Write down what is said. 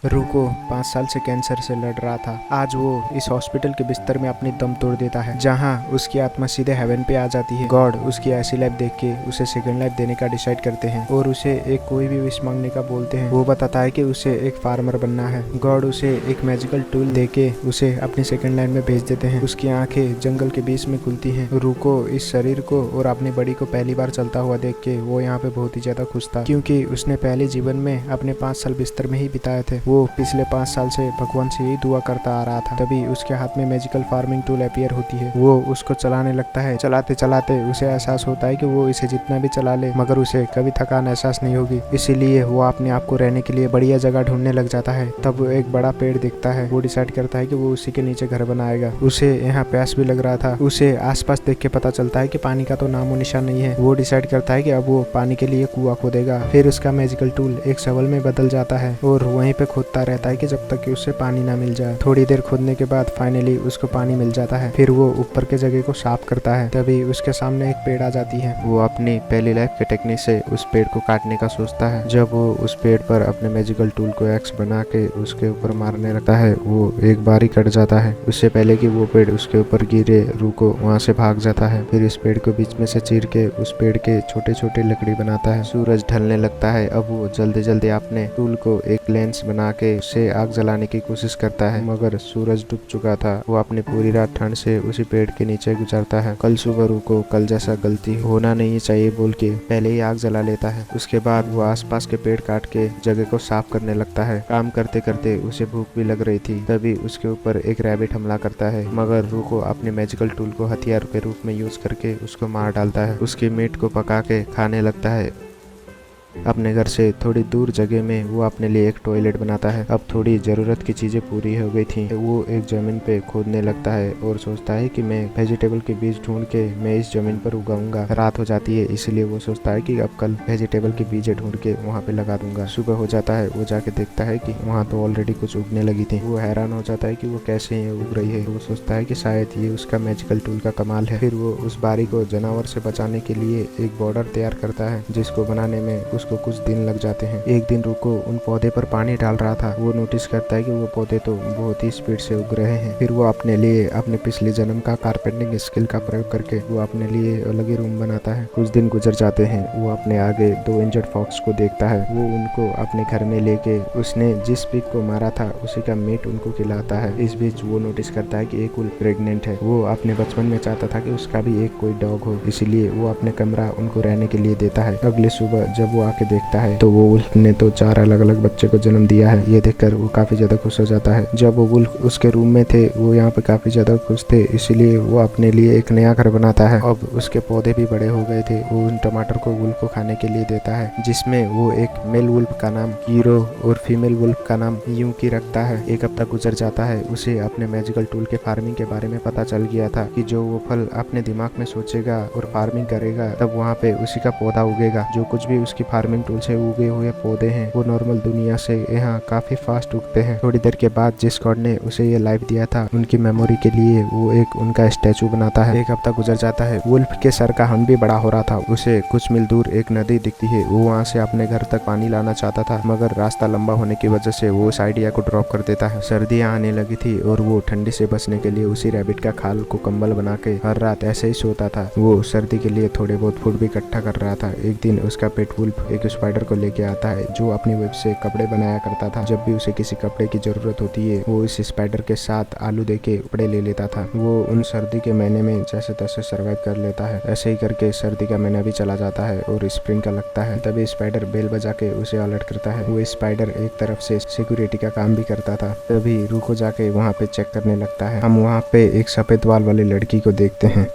रूको 5 साल से कैंसर से लड़ रहा था। आज वो इस हॉस्पिटल के बिस्तर में अपनी दम तोड़ देता है, जहाँ उसकी आत्मा सीधे हेवन पे आ जाती है। गॉड उसकी ऐसी लाइफ देख के उसे सेकंड लाइफ देने का डिसाइड करते हैं और उसे एक कोई भी विश मांगने का बोलते हैं। वो बताता है कि उसे एक फार्मर बनना है। गॉड उसे एक मैजिकल टूल देके उसे अपनी सेकंड लाइन में भेज देते हैं। उसकी आंखें जंगल के बीच में खुलती हैं। रूको इस शरीर को और अपनी बड़ी को पहली बार चलता हुआ देख के वो यहाँ पे बहुत ही ज्यादा खुश था, क्योंकि उसने पहले जीवन में अपने 5 साल बिस्तर में ही बिताए थे। वो पिछले 5 साल से भगवान से ही दुआ करता आ रहा था। तभी उसके हाथ में मैजिकल फार्मिंग टूल अपीयर होती है। वो उसको चलाने लगता है। चलाते चलाते उसे एहसास होता है कि वो इसे जितना भी चला ले मगर उसे कभी थकान एहसास नहीं होगी। इसीलिए वो अपने आप को रहने के लिए बढ़िया जगह ढूंढने लग जाता है। तब वो एक बड़ा पेड़ दिखता है। वो डिसाइड करता है कि वो उसी के नीचे घर बनाएगा। उसे यहाँ प्यास भी लग रहा था। उसे आसपास देख के पता चलता है कि पानी का तो नामो निशान नहीं है। वो डिसाइड करता है कि अब वो पानी के लिए कुआं खोदेगा। फिर उसका मैजिकल टूल एक शवल में बदल जाता है और वहीं पे खोदता रहता है कि जब तक कि उसे पानी ना मिल जाए। थोड़ी देर खोदने के बाद फाइनली उसको पानी मिल जाता है। फिर वो ऊपर के जगह को साफ करता है। तभी उसके सामने एक पेड़ आ जाती है। वो अपनी पहली लाइफ के टेक्निक से उस पेड़ को काटने का सोचता है। जब वो उस पेड़ पर अपने मैजिकल टूल को एक्स बना के उसके ऊपर मारने लगता है, वो एक बार ही कट जाता है। उससे पहले कि वो पेड़ उसके ऊपर गिरे, रूको वहाँ से भाग जाता है। फिर इस पेड़ को बीच में से चीर के उस पेड़ के छोटे छोटे लकड़ी बनाता है। सूरज ढलने लगता है। अब वो जल्दी जल्दी अपने टूल को एक लेंस बना के उसे आग जलाने की कोशिश करता है, मगर सूरज डूब चुका था। वो अपनी पूरी रात ठंड से उसी पेड़ के नीचे गुजारता है। कल सुबह रूको कल जैसा गलती होना नहीं चाहिए बोल के पहले ही आग जला लेता है। उसके बाद वो आसपास के पेड़ काट के जगह को साफ करने लगता है। काम करते करते उसे भूख भी लग रही थी। तभी उसके ऊपर एक रैबिट हमला करता है, मगर रूको अपने मैजिकल टूल को हथियार के रूप में यूज करके उसको मार डालता है। उसकी मीट को पका के खाने लगता है। अपने घर से थोड़ी दूर जगह में वो अपने लिए एक टॉयलेट बनाता है। अब थोड़ी जरूरत की चीजें पूरी हो गई थी। वो एक जमीन पे खोदने लगता है और सोचता है कि मैं वेजिटेबल के बीज ढूंढ के मैं इस जमीन पर उगाऊंगा। रात हो जाती है, इसलिए वो सोचता है कि अब कल वेजिटेबल के बीज ढूंढ के वहाँ पे लगा दूंगा। सुबह हो जाता है। वो जाके देखता है कि वहाँ तो ऑलरेडी कुछ उगने लगी थी। वो हैरान हो जाता है कि वो कैसे ये उग रही है। वो सोचता है कि शायद ये उसका मैजिकल टूल का कमाल है। फिर वो उस बारी को जानवर से बचाने के लिए एक बॉर्डर तैयार करता है, जिसको बनाने में उसको कुछ दिन लग जाते हैं। एक दिन रूको उन पौधे पर पानी डाल रहा था। वो नोटिस करता है कि वो पौधे तो बहुत ही स्पीड से उग रहे हैं। फिर वो अपने लिए अपने पिछले जन्म का कारपेंटिंग स्किल का प्रयोग करके वो अपने लिए अलग ही रूम बनाता है। कुछ दिन गुजर जाते हैं। वो अपने आगे 2 इंजर्ड फॉक्स को देखता है। वो उनको अपने घर में लेके उसने जिस पिग को मारा था उसी का मीट उनको खिलाता है। इस बीच वो नोटिस करता है कि एक वुल्फ प्रेग्नेंट है। वो अपने बचपन में चाहता था कि उसका भी एक कोई डॉग हो, इसीलिए वो अपने कमरा उनको रहने के लिए देता है। अगले सुबह जब वो आके देखता है तो वो वुल्फ ने तो 4 अलग अलग बच्चे को जन्म दिया है। ये देखकर वो काफी ज्यादा खुश हो जाता है। जब वो वुल्फ उसके रूम में थे वो यहाँ पे काफी ज्यादा खुश थे, इसीलिए वो अपने लिए एक नया घर बनाता है। अब उसके पौधे भी बड़े हो गए थे। वो उन टमाटर को वुल्फ को खाने के लिए देता है, जिसमें वो एक मेल वुल्फ का नाम कीरो और फीमेल वुल्फ का नाम यूकी रखता है। एक हफ्ता गुजर जाता है। उसे अपने मैजिकल टूल के फार्मिंग के बारे में पता चल गया था कि जो वो फल अपने दिमाग में सोचेगा और फार्मिंग करेगा तब वहाँ पे उसी का पौधा उगेगा। जो कुछ भी उसकी फार्मिंग टूल से उगे हुए पौधे हैं वो नॉर्मल दुनिया से यहाँ काफी फास्ट उगते हैं। थोड़ी देर के बाद जिस गॉड ने उसे ये लाइफ दिया था उनकी मेमोरी के लिए वो एक उनका स्टैचू बनाता है। एक हफ्ता गुजर जाता है। वुल्फ के सर का हन भी बड़ा हो रहा था। उसे कुछ मील दूर एक नदी दिखती है। वो वहाँ से अपने घर तक पानी लाना चाहता था, मगर रास्ता लंबा होने की वजह से वो उस आइडिया को ड्रॉप कर देता है। सर्दियाँ आने लगी थी और वो ठंडी से बचने के लिए उसी रैबिट का खाल को कंबल बना के हर रात ऐसे ही सोता था। वो सर्दी के लिए थोड़े बहुत फूड भी इकट्ठा कर रहा था। एक दिन उसका पेट वुल्फ एक स्पाइडर को लेके आता है, जो अपनी वेब से कपड़े बनाया करता था। जब भी उसे किसी कपड़े की जरूरत होती है वो इस स्पाइडर के साथ आलू देके कपड़े ले लेता था। वो उन सर्दी के महीने में जैसे तैसे सर्वाइव कर लेता है। ऐसे ही करके सर्दी का महीना भी चला जाता है और स्प्रिंग का लगता है। तभी स्पाइडर बेल बजा के उसे अलर्ट करता है। वो स्पाइडर एक तरफ से सिक्योरिटी का काम भी करता था। तभी रूको जाके वहाँ पे चेक करने लगता है। हम वहाँ पे एक सफेद बाल वाली लड़की को देखते हैं।